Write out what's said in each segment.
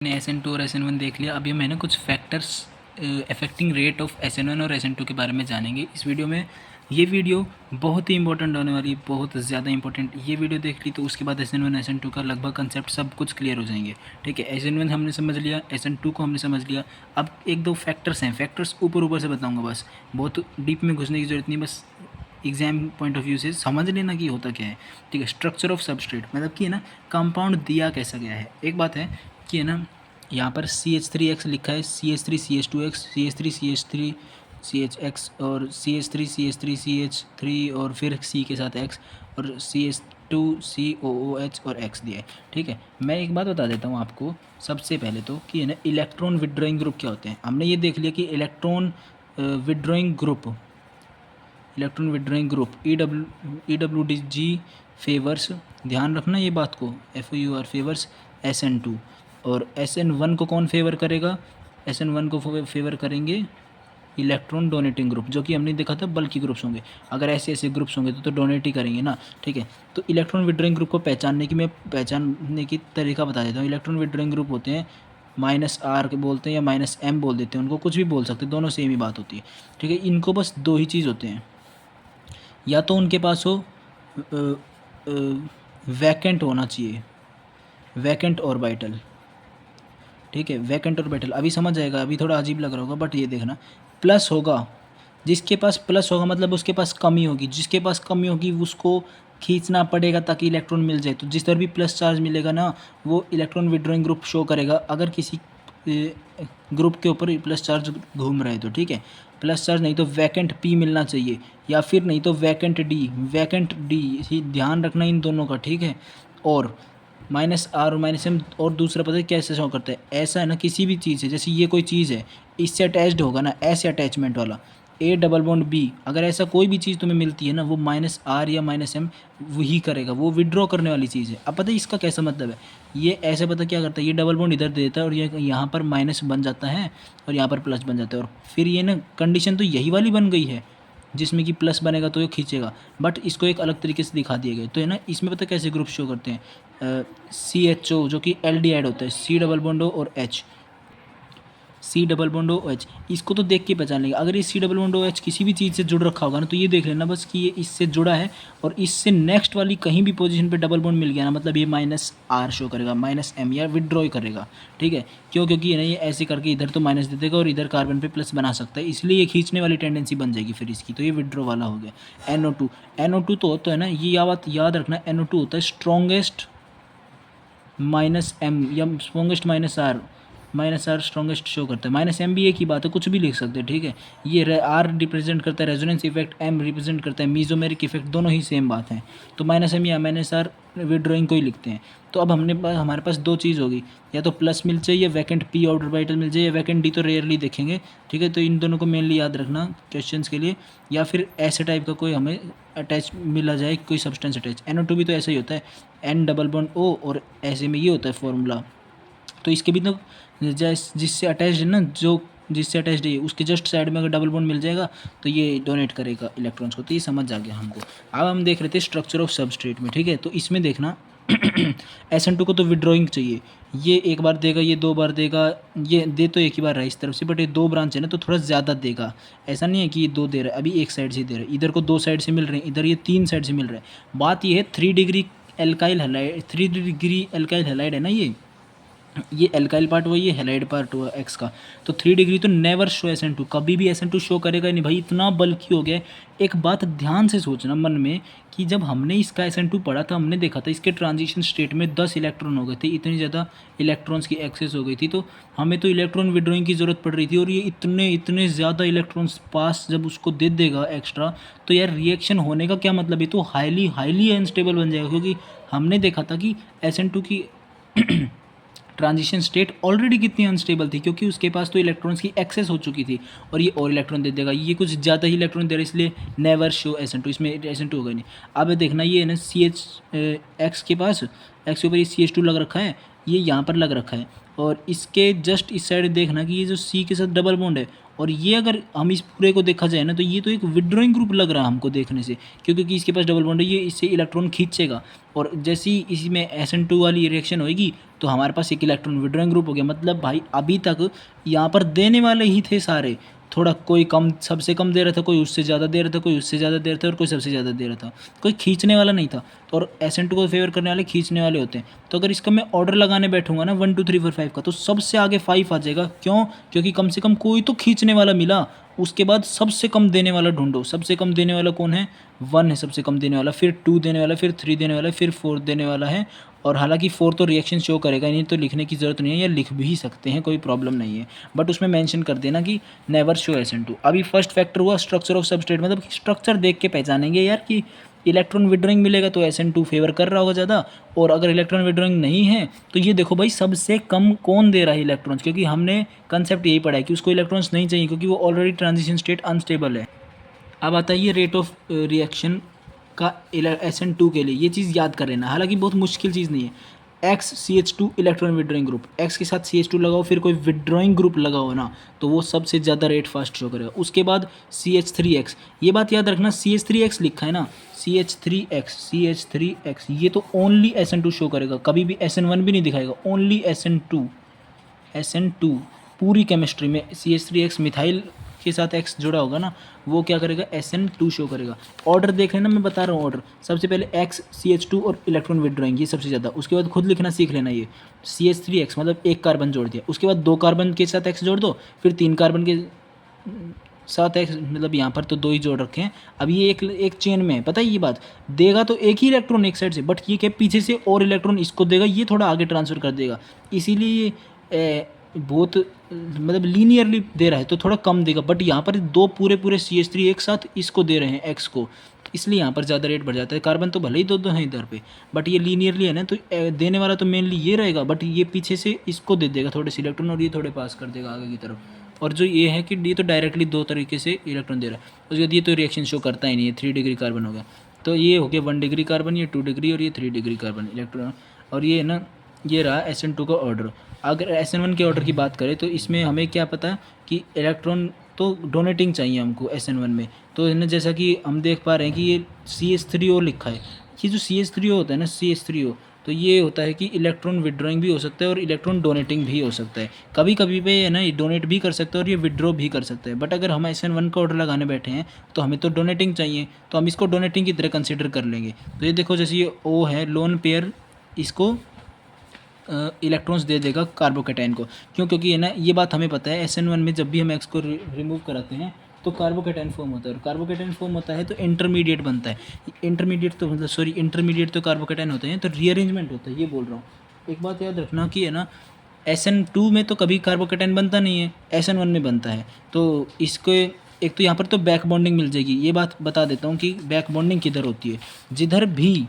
मैंने SN2 और SN1 देख लिया। अभी मैंने कुछ factors affecting rate of SN1 और SN2 के बारे में जानेंगे इस वीडियो में। ये वीडियो बहुत ही इंपॉर्टेंट होने वाली है, बहुत ज़्यादा इंपॉर्टेंट। ये वीडियो देख ली तो उसके बाद SN1 SN2 का लगभग कंसेप्ट सब कुछ क्लियर हो जाएंगे। ठीक है, SN1 हमने समझ लिया, SN2 को हमने समझ लिया। अब एक दो फैक्टर्स हैं, फैक्टर्स ऊपर ऊपर से बताऊँगा, बस बहुत डीप में घुसने की ज़रूरत नहीं, बस एग्जाम पॉइंट ऑफ व्यू से समझ लेना कि होता क्या है। ठीक है, स्ट्रक्चर ऑफ सबस्ट्रेट मतलब कि है ना, कंपाउंड दिया कैसा गया है। एक बात है कि है ना, यहाँ पर CH3X लिखा है, CH3CH2X, CH3CH3CHX और CH3CH3CH3 और फिर C के साथ X और CH2COOH और X दिया है। ठीक है, मैं एक बात बता देता हूँ आपको सबसे पहले तो कि है ना, इलेक्ट्रॉन विड्रॉइंग ग्रुप क्या होते हैं। हमने ये देख लिया कि electron withdrawing group EWG favours, ध्यान रखना ये बात को, FOUR फेवर्स SN2। और SN1 को कौन फेवर करेगा? SN1 को फेवर करेंगे इलेक्ट्रॉन डोनेटिंग ग्रुप, जो कि हमने देखा था बल्कि ग्रुप्स होंगे। अगर ऐसे ऐसे ग्रुप्स होंगे तो डोनेट ही करेंगे ना। ठीक है, तो इलेक्ट्रॉन विड्रॉइंग ग्रुप को पहचानने की तरीका बता देता हूँ। इलेक्ट्रॉन विड्रॉइंग ग्रुप होते हैं -R के बोलते हैं या -M बोल देते हैं, उनको कुछ भी बोल सकते हैं, दोनों सेम ही बात होती है। ठीक है, इनको बस दो ही चीज़ होते हैं, या तो उनके पास हो वैकेंट होना चाहिए, वैकेंट ऑर्बिटल। ठीक है, वैकेंट ऑर्बिटल अभी समझ आएगा, अभी थोड़ा अजीब लग रहा होगा बट ये देखना, प्लस होगा, जिसके पास प्लस होगा मतलब उसके पास कमी होगी, जिसके पास कमी होगी उसको खींचना पड़ेगा ताकि इलेक्ट्रॉन मिल जाए। तो जिस तरह भी प्लस चार्ज मिलेगा ना, वो इलेक्ट्रॉन विड्रॉइंग ग्रुप शो करेगा अगर किसी ग्रुप के ऊपर प्लस चार्ज घूम रहा है तो। ठीक है, प्लस चार्ज नहीं तो वैकेंट P मिलना चाहिए, या फिर नहीं तो वैकेंट D, वैकेंट D ही ध्यान रखना इन दोनों का। ठीक है, और -R और -M। और दूसरा पता है कैसे शो करता है? ऐसा है ना, किसी भी चीज़ है, जैसे ये कोई चीज़ है, इससे अटैच्ड होगा ना, ऐसे अटैचमेंट वाला A डबल बॉन्ड B, अगर ऐसा कोई भी चीज़ तुम्हें मिलती है ना, वो -R या -M वही करेगा, वो विड्रॉ करने वाली चीज़ है। अब पता है इसका कैसा मतलब है? ये ऐसे पता क्या करता है, ये डबल बॉन्ड इधर दे देता है और ये यहाँ पर माइनस बन जाता है और यहाँ पर प्लस बन जाता है, और फिर ये ना कंडीशन तो यही वाली बन गई है जिसमें कि प्लस बनेगा तो ये खींचेगा, बट इसको एक अलग तरीके से दिखा दिए गए। तो है ना, इसमें पता कैसे ग्रुप शो करते हैं? CHO जो कि एल्डिहाइड होता है, C डबल बॉन्ड O और H, C double bond OH, इसको तो देख के पहचान लेंगे। अगर ये C डबल बॉन्ड OH किसी भी चीज़ से जुड़ रखा होगा ना, तो ये देख लेना बस कि ये इससे जुड़ा है और इससे नेक्स्ट वाली कहीं भी पोजीशन पे डबल बॉन्ड मिल गया ना, मतलब ये -R शो करेगा, -M या विड्रॉ करेगा। ठीक है, क्यों? क्योंकि ये ऐसे करके इधर तो माइनस दे देगा और इधर कार्बन पे प्लस बना सकता है, इसलिए ये खींचने वाली टेंडेंसी बन जाएगी फिर इसकी, तो ये विड्रॉ वाला हो गया। NO2 तो होता है ना, ये बात याद रखना, NO2 होता है स्ट्रॉन्गेस्ट -M या स्ट्रॉन्गेस्ट -R स्ट्रॉन्गेस्ट शो करता है। -M भी एक ही बात है, कुछ भी लिख सकते हैं। ठीक है, ये R रिप्रेजेंट करता है रेजोनेंस इफेक्ट, M रिप्रेजेंट करता है मीजोमेरिक इफेक्ट, दोनों ही सेम बात है। तो -M या -R विड्रॉइंग को ही लिखते हैं। तो अब हमारे पास दो चीज़ होगी, या तो प्लस मिल जाए या वैकेंट P ऑर्बिटल मिल जाए, या वैकेंट D तो रेयरली देखेंगे। ठीक है, तो इन दोनों को मेनली याद रखना क्वेश्चंस के लिए, या फिर ऐसे टाइप का कोई हमें अटैच मिला जाए, कोई सब्सटेंस अटैच। NO2 भी तो ऐसा ही होता है, N डबल बॉन्ड O, और ऐसे में ये होता है फॉर्मूला। तो इसके भी तो जिससे अटैच्ड है ना, जो जिससे अटैच्ड है उसके जस्ट साइड में अगर डबल बॉन्ड मिल जाएगा तो ये डोनेट करेगा इलेक्ट्रॉन्स को। तो ये समझ आ गया हमको। अब हम देख रहे थे स्ट्रक्चर ऑफ सबस्ट्रेट में। ठीक है, तो इसमें देखना SN2 को तो विड्रॉइंग चाहिए, ये एक बार देगा, ये दो बार देगा, ये दे तो एक ही बार रहा है इस तरफ से, बट ये दो ब्रांच है ना तो थोड़ा ज़्यादा देगा। ऐसा नहीं है कि ये दो दे रहा है, अभी एक साइड से दे रहा है, इधर को दो साइड से मिल रहे हैं, इधर ये तीन साइड से मिल रहा है। बात ये है 3 degree alkyl halide, 3 degree alkyl halide है ना, ये एल्काइल पार्ट हुआ, ये हैलाइड पार्ट हुआ एक्स का। तो 3 डिग्री तो नेवर शो SN2, कभी भी SN2 शो करेगा नहीं भाई, इतना बल्कि हो गया है। एक बात ध्यान से सोचना मन में कि जब हमने इसका SN2 पढ़ा था, हमने देखा था इसके ट्रांजिशन स्टेट में 10 इलेक्ट्रॉन हो गए थे, इतनी ज़्यादा इलेक्ट्रॉन्स की एक्सेस हो गई थी, तो हमें तो इलेक्ट्रॉन विड्रॉइंग की ज़रूरत पड़ रही थी, और ये इतने इतने ज़्यादा इलेक्ट्रॉन्स पास जब उसको दे देगा एक्स्ट्रा, तो यार रिएक्शन होने का क्या मतलब है, तो हाईली हाईली अनस्टेबल बन जाएगा। क्योंकि हमने देखा था कि SN2 की ट्रांजिशन स्टेट ऑलरेडी कितनी अनस्टेबल थी, क्योंकि उसके पास तो इलेक्ट्रॉन्स की एक्सेस हो चुकी थी, और ये और इलेक्ट्रॉन दे देगा, ये कुछ ज़्यादा ही इलेक्ट्रॉन दे रहा है, इसलिए नेवर शो SN2, इसमें SN2 होगा नहीं। अब देखना, ये है ना CH X के पास, X के ऊपर ये CH2 लग रखा है, ये यहाँ पर लग रखा है, और इसके जस्ट इस साइड देखना कि ये जो सी के साथ डबल बॉन्ड है, और ये अगर हम इस पूरे को देखा जाए ना तो ये तो एक विड्रॉइंग ग्रुप लग रहा है हमको देखने से, क्योंकि इसके पास डबल बॉन्ड है, ये इससे इलेक्ट्रॉन खींचेगा, और जैसे ही इसमें SN2 वाली रिएक्शन होगी तो हमारे पास एक इलेक्ट्रॉन विड्रॉइंग ग्रुप हो गया। मतलब भाई अभी तक यहाँ पर देने वाले ही थे सारे, थोड़ा कोई कम, सबसे कम दे रहा था, कोई उससे ज़्यादा दे रहा था, कोई उससे ज़्यादा दे रहा था, और कोई सबसे ज़्यादा दे रहा था, कोई खींचने वाला नहीं था। तो और SN2 को फेवर करने वाले खींचने वाले होते हैं। तो अगर इसका मैं ऑर्डर लगाने बैठूंगा ना 1 2 3 4 5 का, तो सबसे आगे 5 आ जाएगा। क्यों? क्योंकि कम से कम कोई तो खींचने वाला मिला। उसके बाद सबसे कम देने वाला ढूंढो। सबसे कम देने वाला कौन है? 1 है सबसे कम देने वाला, फिर 2 देने वाला, फिर 3 देने वाला, फिर 4 देने वाला है। और हालांकि 4 तो रिएक्शन शो करेगा, नहीं तो लिखने की ज़रूरत नहीं है, या लिख भी सकते हैं, कोई प्रॉब्लम नहीं है, बट उसमें मेंशन कर देना कि नेवर शो SN2। अभी फर्स्ट फैक्टर हुआ स्ट्रक्चर ऑफ सबस्ट्रेट, मतलब स्ट्रक्चर देख के पहचानेंगे यार कि इलेक्ट्रॉन विड्रॉइंग मिलेगा तो SN2 फेवर कर रहा होगा ज़्यादा, और अगर इलेक्ट्रॉन विड्रॉइंग नहीं है तो ये देखो भाई सबसे कम कौन दे रहा है इलेक्ट्रॉन्स, क्योंकि हमने कंसेप्ट यही पढ़ा है कि उसको इलेक्ट्रॉन्स नहीं चाहिए क्योंकि वो ऑलरेडी ट्रांजिशन स्टेट अनस्टेबल है। अब आता है ये रेट ऑफ रिएक्शन का SN2 के लिए, ये चीज़ याद कर लेना, हालांकि बहुत मुश्किल चीज़ नहीं है। XCH2 electron withdrawing group, X के साथ CH2 लगाओ, फिर कोई विड्रॉइंग ग्रुप लगाओ ना, तो वो सबसे ज़्यादा रेट फास्ट शो करेगा। उसके बाद CH3X, ये बात याद रखना, CH3X लिखा है ना, CH3X, ये तो ओनली SN2 शो करेगा, कभी भी SN1 भी नहीं दिखाएगा, ओनली SN2 पूरी केमिस्ट्री में CH3X मिथाइल के साथ X जुड़ा होगा ना, वो क्या करेगा? SN2 शो करेगा। ऑर्डर देख लेना, मैं बता रहा हूँ ऑर्डर, सबसे पहले X CH2 और इलेक्ट्रॉन विड्रॉइंग, ये सबसे ज़्यादा। उसके बाद खुद लिखना सीख लेना, ये CH3X मतलब एक कार्बन जोड़ दिया, उसके बाद 2 कार्बन के साथ X जोड़ दो, फिर 3 कार्बन के साथ X, मतलब यहाँ पर तो 2 ही जोड़ रखे हैं। अब ये एक चेन में है, पता है ये बात, देगा तो एक ही इलेक्ट्रॉन एक साइड से, बट ये क्या पीछे से और इलेक्ट्रॉन इसको देगा, ये थोड़ा आगे ट्रांसफ़र कर देगा, इसीलिए ये बहुत मतलब लीनियरली दे रहा है तो थोड़ा कम देगा। बट यहाँ पर 2 पूरे CH3 एक साथ इसको दे रहे हैं X को, इसलिए यहाँ पर ज़्यादा रेट बढ़ जाता है। कार्बन तो भले ही 2 हैं इधर पे, बट ये लीनियरली है ना, तो देने वाला तो मेनली ये रहेगा, बट ये पीछे से इसको दे देगा थोड़े से इलेक्ट्रॉन, और ये थोड़े पास कर देगा आगे की तरफ। और जो ये है कि ये तो डायरेक्टली 2 तरीके से इलेक्ट्रॉन दे रहा है। उसके बाद ये तो रिएक्शन शो करता ही नहीं है, 3 डिग्री कार्बन हो गया, तो ये हो गया 1 डिग्री कार्बन, ये 2 डिग्री, और ये 3 डिग्री कार्बन इलेक्ट्रॉन। और ये है ना, ये रहा SN2 का ऑर्डर। अगर SN1 के ऑर्डर की बात करें तो इसमें हमें क्या पता कि इलेक्ट्रॉन तो डोनेटिंग चाहिए हमको SN1 में, तो ना जैसा कि हम देख पा रहे हैं कि ये CH3O लिखा है। ये जो CH3O होता है ना, CH3O, तो ये होता है कि इलेक्ट्रॉन विड्रॉइंग भी हो सकता है और इलेक्ट्रॉन डोनेटिंग भी हो सकता है। कभी कभी पे है ना, ये डोनेट भी कर सकता है और ये विड्रॉ भी कर सकता है। बट अगर हम SN1 का ऑर्डर लगाने बैठे हैं तो हमें तो डोनेटिंग चाहिए, तो हम इसको डोनेटिंग की तरह कंसिडर कर लेंगे। तो ये देखो, जैसे ये O है, लोन पेयर, इसको इलेक्ट्रॉन्स दे देगा कार्बोकेटाइन को। क्यों? क्योंकि है ना, ये बात हमें पता है SN1 में जब भी हम X को रिमूव कराते हैं तो कार्बोकेटाइन फॉर्म होता है, और कार्बोकेटाइन फॉर्म होता है तो इंटरमीडिएट बनता है। इंटरमीडिएट तो कार्बोकेटाइन होते हैं, तो रीअरेंजमेंट होता है, ये बोल रहा हूँ। एक बात याद रखना कि है ना, SN2 में तो कभी कार्बोकेटाइन बनता नहीं है, SN1 में बनता है। तो इसको एक तो यहाँ पर तो बैक बॉन्डिंग मिल जाएगी। ये बात बता देता हूँ कि बैक बॉन्डिंग किधर होती है, जिधर भी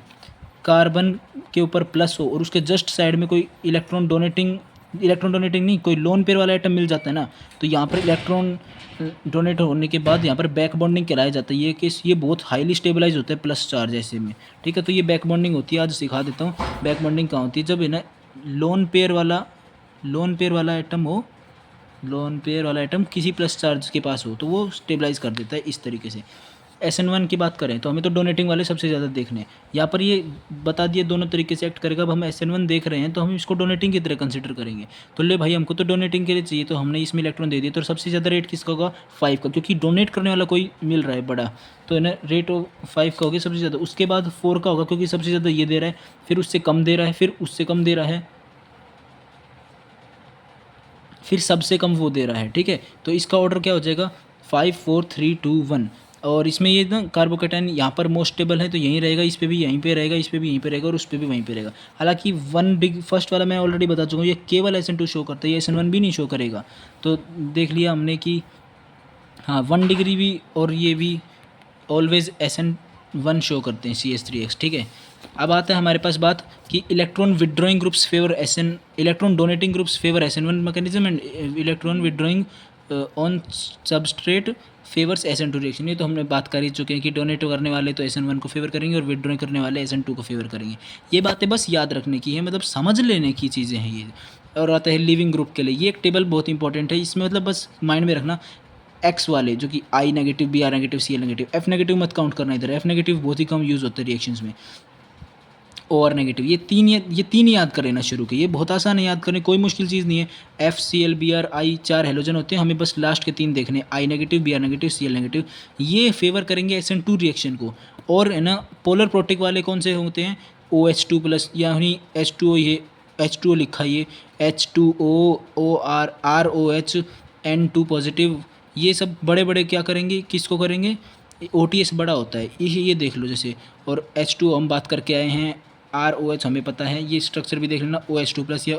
कार्बन के ऊपर प्लस हो और उसके जस्ट साइड में कोई इलेक्ट्रॉन डोनेटिंग नहीं, कोई लोन पेयर वाला आइटम मिल जाता है ना, तो यहाँ पर इलेक्ट्रॉन डोनेट होने के बाद यहाँ पर बैक बॉन्डिंग कराया जाता है। ये केस ये बहुत हाईली स्टेबलाइज होता है प्लस चार्ज ऐसे में, ठीक है। तो ये बैक बॉन्डिंग होती है, आज सिखा देता हूँ बैक बॉन्डिंग कहाँ होती है। जब है ना लोन पेयर वाला आइटम किसी प्लस चार्ज के पास हो तो वो स्टेबलाइज कर देता है इस तरीके से। SN1 की बात करें तो हमें तो डोनेटिंग वाले सबसे ज़्यादा देखने हैं। यहाँ पर ये बता दिए दोनों तरीके से एक्ट करेगा। अब हम SN1 देख रहे हैं तो हम इसको डोनेटिंग की तरह कंसिडर करेंगे। तो ले भाई, हमको तो डोनेटिंग के लिए चाहिए, तो हमने इसमें इलेक्ट्रॉन दे दिए, तो सबसे ज़्यादा रेट किसका होगा? 5 का, क्योंकि डोनेट करने वाला कोई मिल रहा है बड़ा, तो है ना रेट 5 का होगा सबसे ज़्यादा। उसके बाद 4 का होगा, क्योंकि सबसे ज़्यादा ये दे रहा है, फिर उससे कम दे रहा है, फिर उससे कम दे रहा है, फिर सबसे कम वो दे रहा है, ठीक है। तो इसका ऑर्डर क्या हो जाएगा? 5 4 3 2 1। और इसमें ये ना कार्बोकेटाइन यहाँ पर मोस्ट स्टेबल है तो यहीं रहेगा, इस पे भी यहीं पे रहेगा, इस पे भी यहीं पे रहेगा, और उस पे भी वहीं पे रहेगा। हालांकि फर्स्ट वाला मैं ऑलरेडी बता चुका हूँ, ये केवल SN2 शो करता है, ये SN1 भी नहीं शो करेगा। तो देख लिया हमने कि हाँ 1 डिग्री भी और ये भी ऑलवेज SN1 शो करते हैं CH3X, ठीक है। अब आता है हमारे पास बात कि electron withdrawing groups favour electron donating groups favour SN1 mechanism and electron withdrawing on substrate favours SN2 reaction. ये तो हमने बात कर ही चुके हैं कि डोनेट करने वाले तो SN1 को फेवर करेंगे और विड्रॉ करने वाले SN2 को फेवर करेंगे। ये बातें बस याद रखने की है, मतलब समझ लेने की चीज़ें हैं ये। और आता है लिविंग ग्रुप के लिए, ये एक टेबल बहुत इंपॉर्टेंट है, इसमें मतलब बस माइंड में रखना एक्स वाले जो कि I negative, BR negative, CL negative, F negative मत काउंट करना इधर, F नेगेटिव बहुत ही कम यूज़ होता है रिएक्शंस में, OR नेगेटिव, ये तीन याद कर लेना शुरू के, ये बहुत आसान है याद करने, कोई मुश्किल चीज़ नहीं है। FCl BR I 4 हेलोजन होते हैं, हमें बस लास्ट के 3 देखने, I negative, BR negative, CL negative, ये फेवर करेंगे SN2 रिएक्शन को। और है ना पोलर प्रोटिक वाले कौन से होते हैं, OH2 प्लस, यानी H2O, ये H2O लिखा, ये H2O, OR, ROH, N2 positive, ये सब बड़े बड़े क्या करेंगे, किसको करेंगे, OTS बड़ा होता है, ये देख लो जैसे। और H2O हम बात करके आए हैं, ROH हमें पता है, ये स्ट्रक्चर भी देख लेना, OH2 प्लस या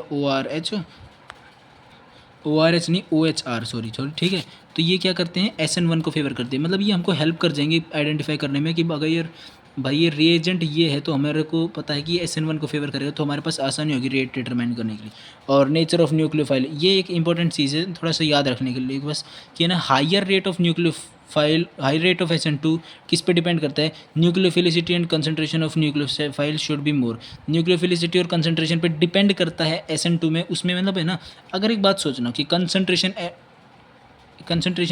ORH नहीं, OHR, सॉरी, ठीक है। तो ये क्या करते हैं, SN1 को फेवर करते हैं, मतलब ये हमको हेल्प कर जाएंगे आइडेंटिफाई करने में कि अगर यार भाई ये रिएजेंट ये है तो हमारे को पता है कि ये SN1 को फेवर करेगा, तो हमारे पास आसानी होगी रेट डिटरमाइन करने के लिए। और नेचर ऑफ न्यूक्लियोफाइल, ये एक इंपॉर्टेंट चीज़ है थोड़ा सा याद रखने के लिए बस, कि ना हाई रेट ऑफ SN2 किस पे डिपेंड करता है, nucleophilicity and concentration of nucleophile should be more. Nucleophilicity और कंसंट्रेशन पे डिपेंड करता है SN2 में, उसमें मतलब है ना, अगर एक बात सोचना कि कंसंट्रेशन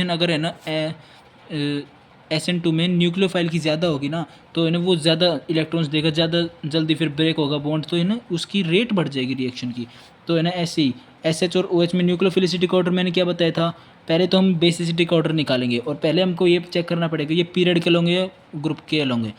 अगर है ना SN2 में न्यूक्लियोफाइल की ज़्यादा होगी ना, तो है ना वो ज़्यादा इलेक्ट्रॉन्स देगा, ज़्यादा जल्दी फिर ब्रेक होगा बॉन्ड, तो है ना उसकी रेट बढ़ जाएगी रिएक्शन की। तो है ना ऐसे ही SH और OH में न्यूक्लियोफिलिसिटी का ऑर्डर मैंने क्या बताया था, पहले तो हम बेसिसिटी का ऑर्डर निकालेंगे, और पहले हमको ये चेक करना पड़ेगा ये पीरियड के अलोंग या ग्रुप के अलोंग है।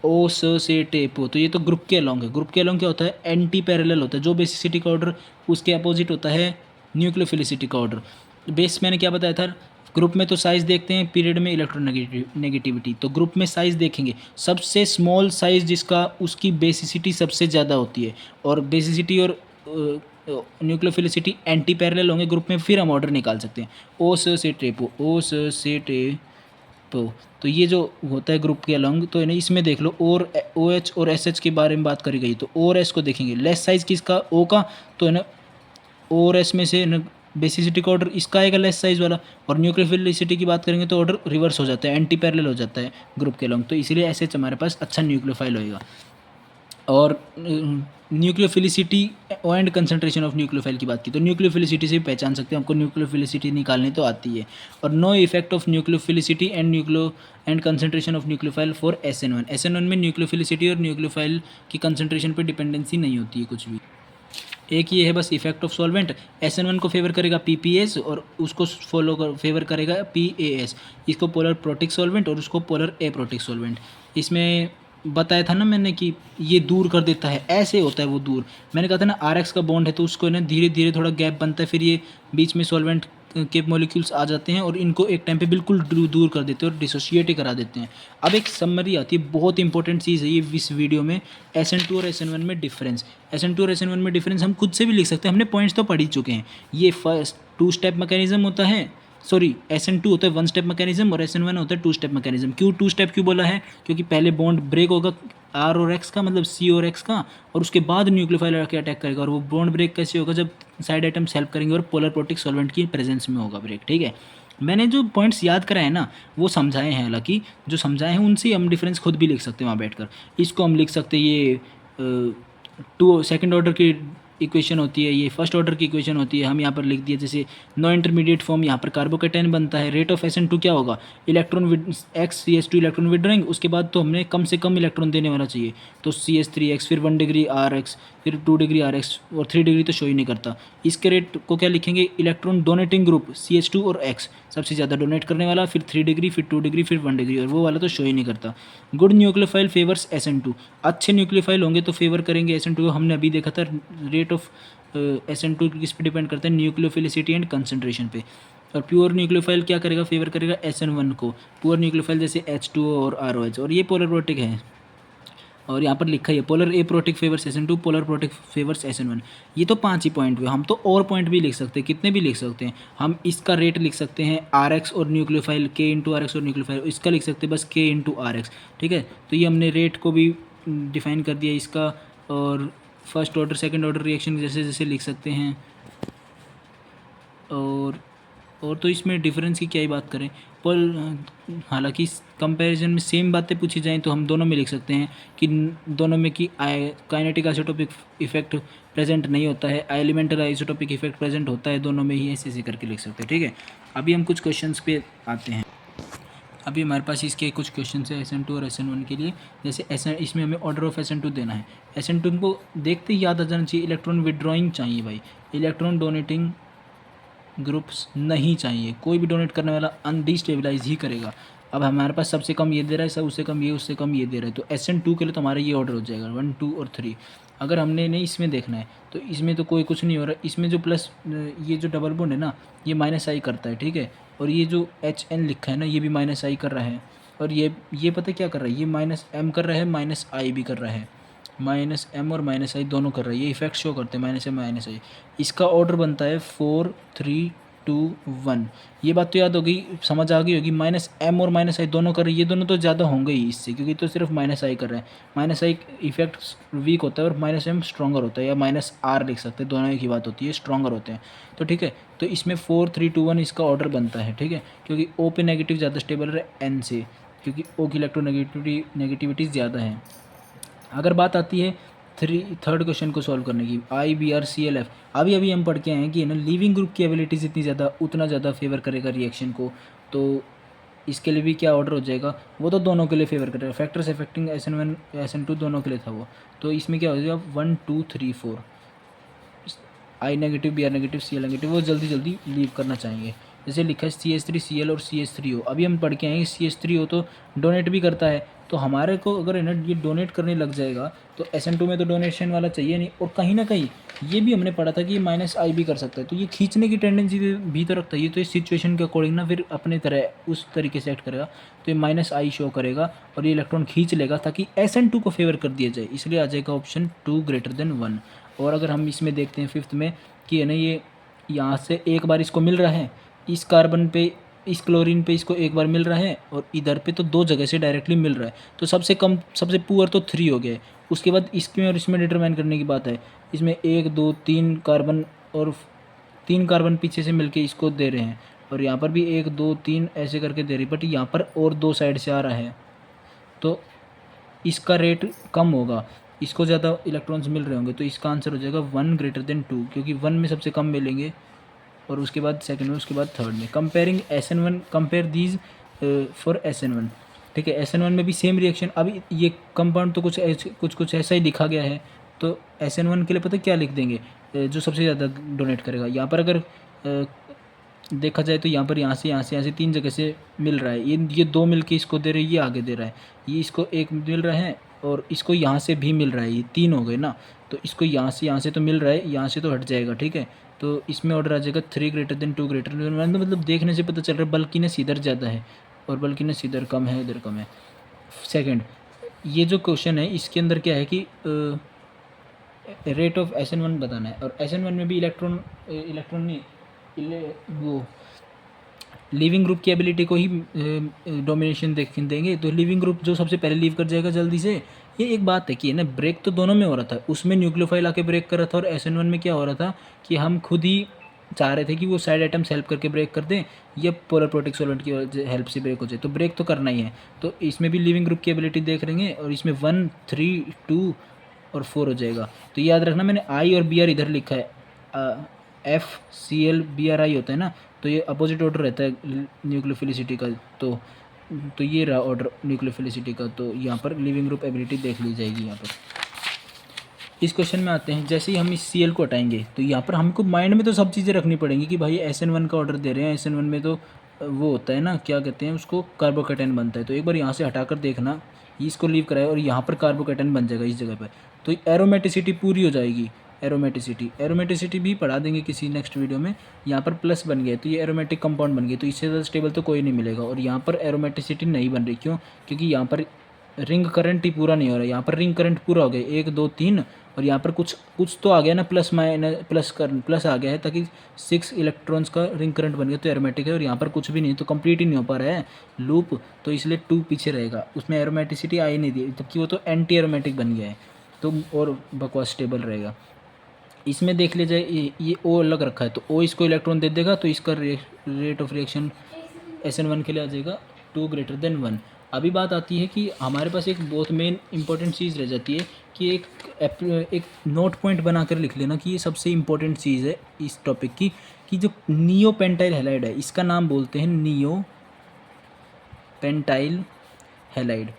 ओ से टेपो, तो ये तो ग्रुप के अलोंग है। ग्रुप के अलोंग क्या होता है, एंटी पैरेलल होता है, जो बेसिसिटी का ऑर्डर उसके अपोजिट होता है न्यूक्लियोफिलिसिटी का ऑर्डर। बेस मैंने क्या बताया था, ग्रुप में तो साइज़ देखते हैं, पीरियड में नेगेटिविटी, तो ग्रुप में साइज़ देखेंगे, सबसे स्मॉल साइज़ जिसका उसकी बेसिसिटी सबसे ज़्यादा होती है, और बेसिसिटी और न्यूक्लियोफिलिसिटी एंटी पैरेलल होंगे ग्रुप में, फिर हम ऑर्डर निकाल सकते हैं। ओ से टेपो, तो ये जो होता है ग्रुप के अलॉन्ग, तो है ना इसमें देख लो, और OH और SH के बारे में बात करी गई, तो और S को देखेंगे, लेस साइज़ किसका, O का, तो है ना और एस में से ना बेसिसिटी का ऑर्डर इसका आएगा लेस साइज वाला, और न्यूक्लियोफिलिसिटी की बात करेंगे तो ऑर्डर रिवर्स हो जाता है, एंटी पैरेलल हो जाता है ग्रुप के लॉन्ग, तो इसीलिए SH हमारे पास अच्छा न्यूक्लियोफाइल होएगा। और nucleophilicity and concentration of nucleophile की बात की, तो न्यूक्लियोफिलिसिटी से भी पहचान सकते हैं, हमको न्यूक्लियोफिलिसिटी निकालने तो आती है। और no effect of nucleophilicity and concentration of nucleophile for SN1 में न्यूक्लियोफिलिसिटी और न्यूक्लियोफाइल की कंसंट्रेशन पर डिपेंडेंसी नहीं होती है कुछ भी। एक ये है बस इफेक्ट ऑफ सॉल्वेंट, SN1 को फेवर करेगा PPS और उसको फेवर करेगा PAS, इसको पोलर प्रोटिक सॉल्वेंट और उसको पोलर एप्रोटिक सॉल्वेंट। इसमें बताया था ना मैंने कि ये दूर कर देता है, ऐसे होता है वो दूर, मैंने कहा था ना RX का बॉन्ड है तो उसको ना धीरे धीरे थोड़ा गैप बनता है, फिर ये बीच में सॉल्वेंट के मॉलिक्यूल्स आ जाते हैं और इनको एक टाइम पे बिल्कुल दूर कर देते हैं और डिसोशिएट ही करा देते हैं। अब एक समरी आती है, बहुत इंपॉर्टेंट चीज़ है ये इस वीडियो में, SN2 और SN1 में डिफरेंस। SN2 और SN1 में डिफरेंस हम खुद से भी लिख सकते हैं, हमने पॉइंट्स तो पढ़ ही चुके हैं। ये फर्स्ट 2 स्टेप मैकेनिज्म होता है, सॉरी SN2 होता है 1 स्टेप मैकेनिज्म और SN1 होता है 2 स्टेप मैकेनिज्म। क्यों 2 स्टेप क्यों बोला है, क्योंकि पहले बॉन्ड ब्रेक होगा R और X का, मतलब C और X का, और उसके बाद न्यूक्लियोफाइल आके अटैक करेगा, और वो बॉन्ड ब्रेक कैसे होगा, जब साइड आइटम्स हेल्प करेंगे और पोलर प्रोटिक सॉल्वेंट की प्रेजेंस में होगा ब्रेक, ठीक है। मैंने जो पॉइंट्स याद कराए ना वो समझाए हैं, हालांकि जो समझाए हैं उनसे हम डिफरेंस खुद भी लिख सकते हैं वहाँ बैठकर। इसको हम लिख सकते हैं, ये 2 सेकंड ऑर्डर की इक्वेशन होती है, ये फर्स्ट ऑर्डर की इक्वेशन होती है, हम यहाँ पर लिख दिए जैसे नो इंटरमीडिएट फॉर्म, यहाँ पर कार्बोकेटाइन बनता है। रेट ऑफ SN2 क्या होगा, इलेक्ट्रॉन XCH2 इलेक्ट्रॉन विड्रॉइंग, उसके बाद तो हमने कम से कम इलेक्ट्रॉन देने वाला चाहिए, तो CH3X, फिर 1 डिग्री RX, फिर 2 डिग्री RX, और 3 डिग्री तो शो ही नहीं करता। इसके रेट को क्या लिखेंगे, इलेक्ट्रॉन डोनेटिंग ग्रुप CH2 और X, सबसे ज़्यादा डोनेट करने वाला, फिर 3 डिग्री, फिर 2 डिग्री, फिर 1 डिग्री, और वो वाला तो शो ही नहीं करता। गुड न्यूक्लियोफाइल फेवर्स SN2, अच्छे न्यूक्लियोफाइल होंगे तो फेवर करेंगे SN2 को, हमने अभी देखा था रेट ऑफ SN2 किस पे डिपेंड करता है, न्यूक्लियोफिलिसिटी एंड कंसंट्रेशन पे। और प्योर न्यूक्लियोफाइल क्या करेगा, फेवर करेगा SN1 को, प्योर न्यूक्लियोफाइल जैसे H2O और ROH, और ये पोलर प्रोटिक है, और यहाँ पर लिखा है polar aprotic favours SN2, polar protic favours SN1। ये तो 5 ही पॉइंट हुए, हम तो और पॉइंट भी लिख सकते हैं, कितने भी लिख सकते हैं हम। इसका रेट लिख सकते हैं RX और न्यूक्लियोफाइल K इंटू RX और न्यूक्लियोफाइल, इसका लिख सकते हैं बस K इंटू RX, ठीक है। तो ये हमने रेट को भी डिफाइन कर दिया इसका, और first order second order reaction जैसे जैसे लिख सकते हैं, और और तो इसमें डिफरेंस की क्या ही बात करें, पर हालांकि कंपैरिजन में सेम बातें पूछी जाएं तो हम दोनों में लिख सकते हैं कि दोनों में कि काइनेटिक आइसोटोपिक इफेक्ट प्रेजेंट नहीं होता है, एलिमेंटल आइसोटोपिक इफेक्ट प्रेजेंट होता है, दोनों में ही ऐसे करके लिख सकते हैं। ठीक है, अभी हम कुछ क्वेश्चंस पे आते हैं। अभी हमारे पास इसके कुछ क्वेश्चन है SN2 और SN1 के लिए। जैसे इसमें हमें ऑर्डर ऑफ SN2 देना है। SN2 को देखते ही याद आ जाना चाहिए, इलेक्ट्रॉन विड्रॉइंग चाहिए भाई, इलेक्ट्रॉन डोनेटिंग ग्रुप्स नहीं चाहिए। कोई भी डोनेट करने वाला अनडिस्टेबलाइज ही करेगा। अब हमारे पास सबसे कम ये दे रहा है, सब उससे कम ये, उससे कम ये दे रहा है, तो SN2 के लिए तो हमारा ये ऑर्डर हो जाएगा 1 2 और 3। अगर हमने नहीं इसमें देखना है तो इसमें तो कोई कुछ नहीं हो रहा। इसमें जो प्लस ये जो डबल बॉन्ड है ना, ये -I करता है। ठीक है, और ये जो HN लिखा है ना, ये भी -I कर रहा है। और ये पता क्या कर रहा है, ये -M कर रहा है, -I भी कर रहा है, -M और -I दोनों कर रहा है। ये इफेक्ट शो करते हैं -M -I। इसका ऑर्डर बनता है 4 3 2 1। ये बात तो याद हो गई, समझ आ गई होगी। -M और -I दोनों कर रहे हैं, ये दोनों तो ज़्यादा होंगे ही इससे, क्योंकि तो सिर्फ -I कर रहे हैं। -I इफेक्ट वीक होता है और -M स्ट्रॉन्गर होता है, या -R लिख सकते हैं, दोनों एक ही बात होती है, स्ट्रॉन्गर होते हैं। तो ठीक है, तो इसमें 4 3 2 1 इसका ऑर्डर बनता है। ठीक है, क्योंकि O पे नेगेटिव ज़्यादा स्टेबल है N से, क्योंकि O की इलेक्ट्रोनेगेटिविटी ज़्यादा है। अगर बात आती है थर्ड क्वेश्चन को सॉल्व करने की, IBr ClF, अभी हम पढ़ के आए हैं कि ना लिविंग ग्रुप की एबिलिटीज़ इतनी ज़्यादा, उतना ज़्यादा फेवर करेगा रिएक्शन को। तो इसके लिए भी क्या ऑर्डर हो जाएगा, वो तो दोनों के लिए फेवर करेगा। फैक्टर्स अफेक्टिंग SN1 SN2 दोनों के लिए था वो। तो इसमें क्या हो जाएगा 1 2 3 4, I negative Br negative Cl negative, वो जल्दी लीव करना चाहेंगे। जैसे लिखा है CH3 Cl और CH3O। अभी हम पढ़ के आए CH3O तो डोनेट भी करता है, तो हमारे को अगर है ना ये डोनेट करने लग जाएगा तो SN2 में तो डोनेशन वाला चाहिए नहीं। और कहीं ना कहीं ये भी हमने पढ़ा था कि ये -I भी कर सकता है, तो ये खींचने की टेंडेंसी भी तो रखता है। ये तो इस सिचुएशन के अकॉर्डिंग ना फिर अपने तरह उस तरीके से एक्ट करेगा, तो ये -I शो करेगा और ये इलेक्ट्रॉन खींच लेगा ताकि SN2 को फेवर कर दिया जाए। इसलिए आ जाएगा ऑप्शन 2 > 1। और अगर हम इसमें देखते हैं फिफ्थ में कि है ना, ये यहाँ से एक बार इसको मिल रहा है, इस कार्बन पे, इस क्लोरीन पे इसको एक बार मिल रहा है, और इधर पे तो 2 जगह से डायरेक्टली मिल रहा है। तो सबसे कम, सबसे पुअर तो 3 हो गया है। उसके बाद इसमें और इसमें डिटरमाइन करने की बात है। इसमें 1 2 3 कार्बन, और 3 कार्बन पीछे से मिलके इसको दे रहे हैं, और यहाँ पर भी 1 2 3 ऐसे करके दे रही, बट यहाँ पर और 2 साइड से आ रहा है, तो इसका रेट कम होगा, इसको ज़्यादा इलेक्ट्रॉन्स मिल रहे होंगे। तो इसका आंसर हो जाएगा 1 > 2, क्योंकि 1 में सबसे कम मिलेंगे, और उसके बाद सेकंड में, उसके बाद थर्ड में। Comparing SN1, compare these for SN1। ठीक है, SN1 में भी सेम रिएक्शन। अभी ये कंपाउंड तो कुछ ऐसा ही लिखा गया है, तो SN1 के लिए पता क्या लिख देंगे, जो सबसे ज़्यादा डोनेट करेगा। यहाँ पर अगर देखा जाए तो यहाँ से 3 जगह से मिल रहा है। ये 2 मिल के इसको दे रहे हैं, ये आगे दे रहा है, ये इसको 1 मिल रहा है, और इसको यहाँ से भी मिल रहा है, ये 3 हो गए ना। तो इसको यहाँ से तो मिल रहा है, यहाँ से तो हट जाएगा। ठीक है, तो इसमें ऑर्डर आ जाएगा 3 > 2 > 1। मतलब देखने से पता चल रहा है बल्कीनेस इधर ज़्यादा है और बल्कीनेस इधर कम है, इधर कम है। सेकंड, ये जो क्वेश्चन है इसके अंदर क्या है कि रेट ऑफ SN1 बताना है, और SN1 में भी इलेक्ट्रॉन नहीं, वो लिविंग ग्रुप की एबिलिटी को ही डोमिनेशन देंगे। तो लिविंग ग्रुप जो सबसे पहले लीव कर जाएगा जल्दी से। ये एक बात है कि है ना, ब्रेक तो दोनों में हो रहा था, उसमें न्यूक्लियोफाइल आके ब्रेक कर रहा था, और SN1 में क्या हो रहा था कि हम खुद ही चाह रहे थे कि वो साइड आइटम्स हेल्प करके ब्रेक कर दें, या पोलर प्रोटिक सॉल्वेंट की हेल्प से ब्रेक हो जाए। तो ब्रेक तो करना ही है, तो इसमें भी लिविंग ग्रुप की एबिलिटी देख लेंगे, और इसमें 1 3 2 और 4 हो जाएगा। तो याद रखना, मैंने I और Br इधर लिखा है, FCl Bri होता है ना, तो ये अपोजिट ऑर्डर रहता है न्यूक्लियोफिलिसिटी का। तो ये रहा ऑर्डर न्यूक्लियोफिलिसिटी का। तो यहाँ पर लिविंग ग्रुप एबिलिटी देख ली जाएगी। यहाँ पर इस क्वेश्चन में आते हैं, जैसे ही हम इस Cl को हटाएंगे तो यहाँ पर हमको माइंड में तो सब चीज़ें रखनी पड़ेंगी कि भाई SN1 का ऑर्डर दे रहे हैं, SN1 में तो वो होता है ना, क्या कहते हैं उसको, कार्बोकेटाइन बनता है। तो एक बार यहाँ से हटाकर देखना, इसको लीव कराए और यहाँ पर कार्बोकेटाइन बन जाएगा इस जगह पर, तो एरोमेटिसिटी पूरी हो जाएगी। एरोमेटिसिटी भी पढ़ा देंगे किसी नेक्स्ट वीडियो में। यहाँ पर प्लस बन गया तो ये एरोमेटिक कंपाउंड बन गया, तो इससे ज़्यादा स्टेबल तो कोई नहीं मिलेगा। और यहाँ पर एरोमेटिसिटी नहीं बन रही, क्यों? क्योंकि यहाँ पर रिंग करंट ही पूरा नहीं हो रहा। यहाँ पर रिंग करंट पूरा हो गया 1 2 3, और यहाँ पर कुछ तो आ गया ना, प्लस आ गया है, ताकि 6 इलेक्ट्रॉन्स का रिंग करंट बन गया, तो एरोमेटिक है। और यहाँ पर कुछ भी नहीं, तो कंप्लीट ही नहीं हो पा रहा है लूप, तो इसलिए 2 पीछे रहेगा, उसमें एरोमेटिसिटी आई नहीं दी, जबकि वो तो एंटी एरोमेटिक बन गया है, तो और बकवास स्टेबल रहेगा। इसमें देख लीजिए ये ओ अलग रखा है, तो ओ इसको इलेक्ट्रॉन दे देगा, तो इसका रेट ऑफ रिएक्शन SN1 के लिए आ जाएगा 2 > 1। अभी बात आती है कि हमारे पास एक बहुत मेन इंपॉर्टेंट चीज़ रह जाती है कि एक नोट पॉइंट बनाकर लिख लेना कि ये सबसे इंपॉर्टेंट चीज़ है इस टॉपिक की, कि जो नियो पेंटाइल हैलाइड है इसका नाम बोलते हैं नियो पेंटाइल हैलाइड।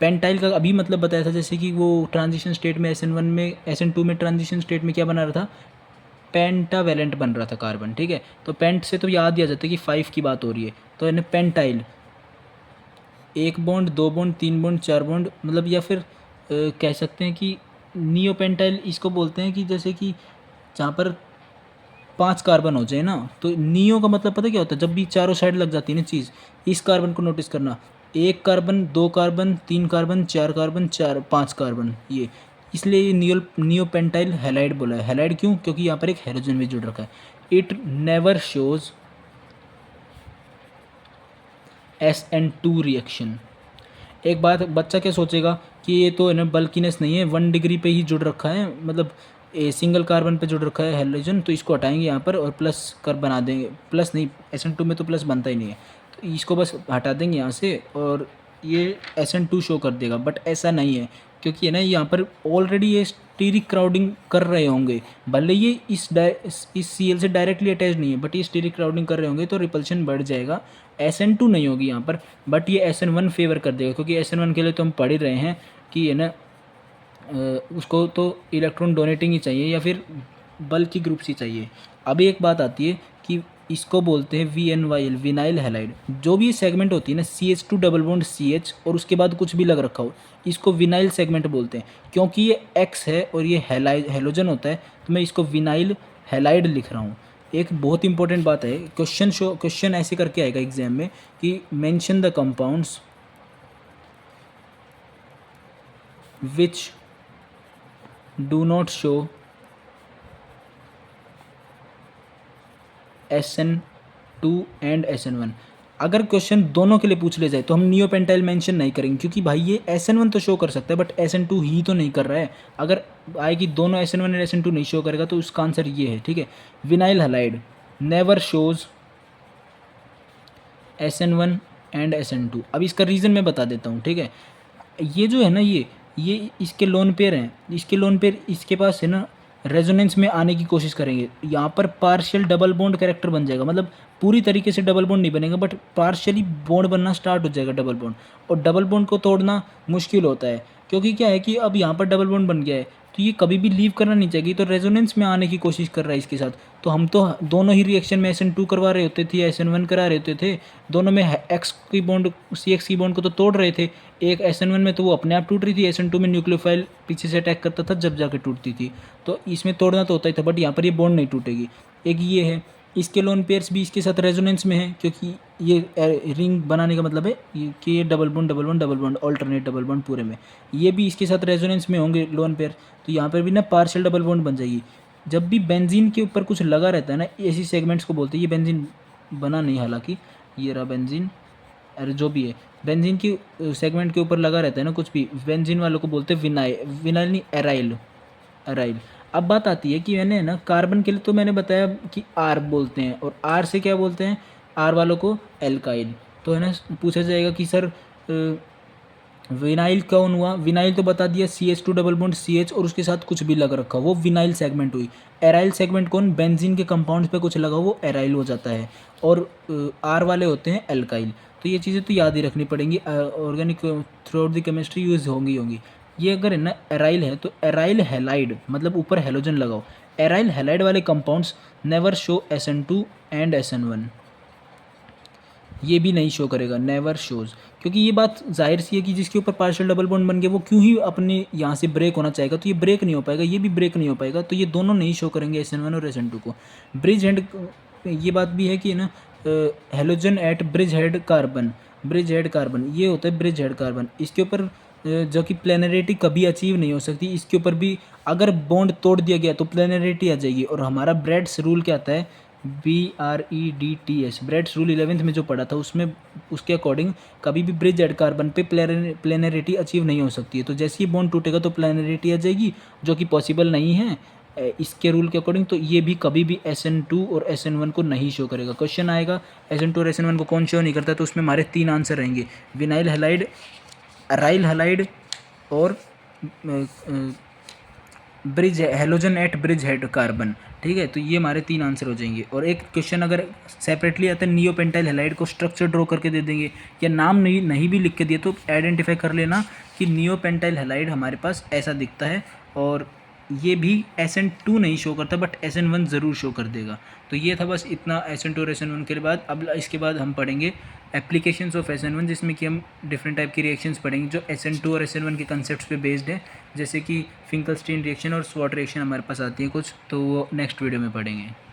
पेंटाइल का अभी मतलब बताया था, जैसे कि वो ट्रांजिशन स्टेट में SN1 में SN2 में ट्रांजिशन स्टेट में क्या बना रहा था, पेंटावेलेंट बन रहा था कार्बन, ठीक है। तो पेंट से तो याद ही आ जाता है कि 5 की बात हो रही है, तो यानी pentyl 1 bond 2 bond 3 bond 4 bond, मतलब या फिर कह सकते हैं कि नियो पेंटाइल इसको बोलते हैं कि जैसे कि जहाँ पर 5 कार्बन हो जाए ना, तो नियो का मतलब पता क्या होता है, जब भी चारों साइड लग जाती है ना चीज़, इस कार्बन को नोटिस करना, 1 carbon 2 carbon 3 carbon 4 carbon 5 carbon, ये इसलिए ये नियो पेंटाइल हैलाइड बोला है। हैलाइड क्यों? क्योंकि यहाँ पर एक हाइड्रोजन भी जुड़ रखा है। It never shows SN2 reaction. एक बात बच्चा क्या सोचेगा कि ये तो है ना बल्किनेस नहीं है, 1 डिग्री पे ही जुड़ रखा है, मतलब सिंगल कार्बन पे जुड़ रखा है हाइड्रोजन, तो इसको हटाएंगे यहाँ पर और प्लस कर बना देंगे, प्लस नहीं, SN2 में तो प्लस बनता ही नहीं है, तो इसको बस हटा देंगे यहाँ से और ये SN2 शो कर देगा। बट ऐसा नहीं है, क्योंकि है ना यहाँ पर ऑलरेडी ये स्टीरिक क्राउडिंग कर रहे होंगे, भले ये इस CL से डायरेक्टली अटैच नहीं है, बट ये स्टीरिक क्राउडिंग कर रहे होंगे तो रिपल्शन बढ़ जाएगा। SN2 नहीं होगी यहाँ पर, बट ये SN1 फेवर कर देगा, क्योंकि SN1 के लिए तो हम पढ़ ही रहे हैं कि है ना उसको तो इलेक्ट्रॉन डोनेटिंग ही चाहिए या फिर बल्क की ग्रुप्स ही चाहिए। अभी एक बात आती है कि इसको बोलते हैं VNYL विनाइल हैलाइड। जो भी सेगमेंट होती है ना CH2 डबल बॉन्ड CH और उसके बाद कुछ भी लग रखा हो, इसको विनाइल सेगमेंट बोलते हैं। क्योंकि ये X है और ये हेलोजन होता है, तो मैं इसको विनाइल हैलाइड लिख रहा हूँ। एक बहुत इंपॉर्टेंट बात है, क्वेश्चन ऐसे करके आएगा एग्जाम में कि mention the compounds which do not show SN2 and SN1। अगर क्वेश्चन दोनों के लिए पूछ ले जाए तो हम नियो पेंटाइल मेंशन नहीं करेंगे, क्योंकि भाई ये SN1 तो शो कर सकता है बट SN2 ही तो नहीं कर रहा है। अगर आएगी दोनों SN1 और SN2 नहीं शो करेगा तो उसका आंसर ये है, ठीक है। Vinyl halide never shows SN1 and SN2। अब इसका रीज़न मैं बता देता हूँ, ठीक है। ये जो है ना ये इसके लोन पेयर हैं, इसके लोन पेयर इसके पास है ना रेजोनेंस में आने की कोशिश करेंगे। यहाँ पर पार्शियल डबल बॉन्ड कैरेक्टर बन जाएगा, मतलब पूरी तरीके से डबल बॉन्ड नहीं बनेगा बट पार्शियली बॉन्ड बनना स्टार्ट हो जाएगा डबल बॉन्ड। और डबल बॉन्ड को तोड़ना मुश्किल होता है, क्योंकि क्या है कि अब यहाँ पर डबल बॉन्ड बन गया है तो ये कभी भी लीव करना नहीं चाहिए, तो रेजोनेंस में आने की कोशिश कर रहा है इसके साथ। तो हम तो दोनों ही रिएक्शन में SN2 करवा रहे होते थे, SN1 करा रहे होते थे, दोनों में एक्स की बॉन्ड CX की बॉन्ड को तो तोड़ रहे थे। एक SN1 में तो वो अपने आप टूट रही थी, SN2 में न्यूक्लियोफाइल पीछे से अटैक करता था जब जाके टूटती थी, तो इसमें तोड़ना तो होता ही था, बट यहाँ पर ये बॉन्ड नहीं टूटेगी। एक ये है, इसके लोन पेयर्स भी इसके साथ रेजोनेंस में है, क्योंकि ये रिंग बनाने का मतलब है कि ये double bond alternate double bond पूरे में, ये भी इसके साथ रेजोनेंस में होंगे लोन पेयर, तो यहाँ पर भी ना पार्शियल डबल बॉन्ड बन जाएगी। जब भी बेंजीन के ऊपर कुछ लगा रहता है ना, ऐसी सेगमेंट्स को बोलते हैं, ये बेंजीन बना नहीं हालांकि, ये रहा बेंजीन, अरे जो भी है बेंजीन की सेगमेंट के ऊपर लगा रहता है ना कुछ भी, बेंजीन वालों को बोलते हैं विनाइल नहीं एराइल। अब बात आती है कि मैंने ना कार्बन के लिए तो मैंने बताया कि R बोलते हैं, और R से क्या बोलते हैं, R वालों को एल्काइल। तो है ना पूछा जाएगा कि सर विनाइल कौन हुआ, विनाइल तो बता दिया CH2 डबल बॉन्ड CH और उसके साथ कुछ भी लग रखा वो विनाइल सेगमेंट हुई। एराइल सेगमेंट कौन, बेंजीन के कंपाउंड्स पे कुछ लगा वो एराइल हो जाता है, और R वाले होते हैं एल्काइल। तो ये चीज़ें तो याद ही रखनी पड़ेंगी, organic through out the chemistry use होंगी। ये अगर है ना एराइल है तो एराइल हैलाइड, मतलब ऊपर हेलोजन लगाओ, एराइल हैलाइड वाले compounds never show SN2 and SN1, ये भी नहीं शो करेगा, नेवर शोज। क्योंकि ये बात जाहिर सी है कि जिसके ऊपर पार्शियल डबल बॉन्ड बन गया वो क्यों ही अपने यहाँ से ब्रेक होना चाहेगा, तो ये ब्रेक नहीं हो पाएगा, ये भी ब्रेक नहीं हो पाएगा, तो ये दोनों नहीं शो करेंगे SN1 और SN2 को। ब्रिज हेड, ये बात भी है कि ना halogen at bridge head carbon, ये होता है ब्रिज हेड कार्बन। इसके ऊपर जो कि प्लेनरिटी कभी अचीव नहीं हो सकती, इसके ऊपर भी अगर बॉन्ड तोड़ दिया गया तो प्लेनरिटी आ जाएगी। और हमारा ब्रेड्स रूल क्या आता है BREDTS, ब्रेड्स रूल 11th में जो पढ़ा था उसमें उसके अकॉर्डिंग कभी भी ब्रिज एड कार्बन पे प्लेनरिटी अचीव नहीं हो सकती है। तो जैसे ही बॉन्ड टूटेगा तो प्लेनरिटी आ जाएगी, जो कि पॉसिबल नहीं है इसके रूल के अकॉर्डिंग। तो ये भी कभी भी SN2 और SN1 को नहीं शो करेगा। क्वेश्चन आएगा SN2 और SN1 को कौन शो नहीं करता, तो उसमें हमारे 3 आंसर रहेंगे, विनाइल हैलाइड, अराइल हैलाइड और bridge halogen at bridge head carbon. ठीक है, तो ये हमारे 3 आंसर हो जाएंगे। और एक क्वेश्चन अगर सेपरेटली आता है, नियोपेंटाइल हैलाइड को स्ट्रक्चर ड्रॉ करके दे देंगे, या नाम नहीं भी लिख के दिए तो आइडेंटिफाई कर लेना कि नियोपेंटाइल हैलाइड हमारे पास ऐसा दिखता है, और ये भी SN2 नहीं शो करता बट SN1 ज़रूर शो कर देगा। तो ये था बस इतना SN2 और SN1 के बाद। अब इसके बाद हम पढ़ेंगे एप्लीकेशंस ऑफ SN1, जिसमें कि हम डिफरेंट टाइप की रिएक्शंस पढ़ेंगे जो SN2 और SN1 के कंसेप्ट पे बेस्ड है, जैसे कि फिंकलस्टीन रिएक्शन और स्वॉट रिएक्शन हमारे पास आती है कुछ, तो वो नेक्स्ट वीडियो में पढ़ेंगे।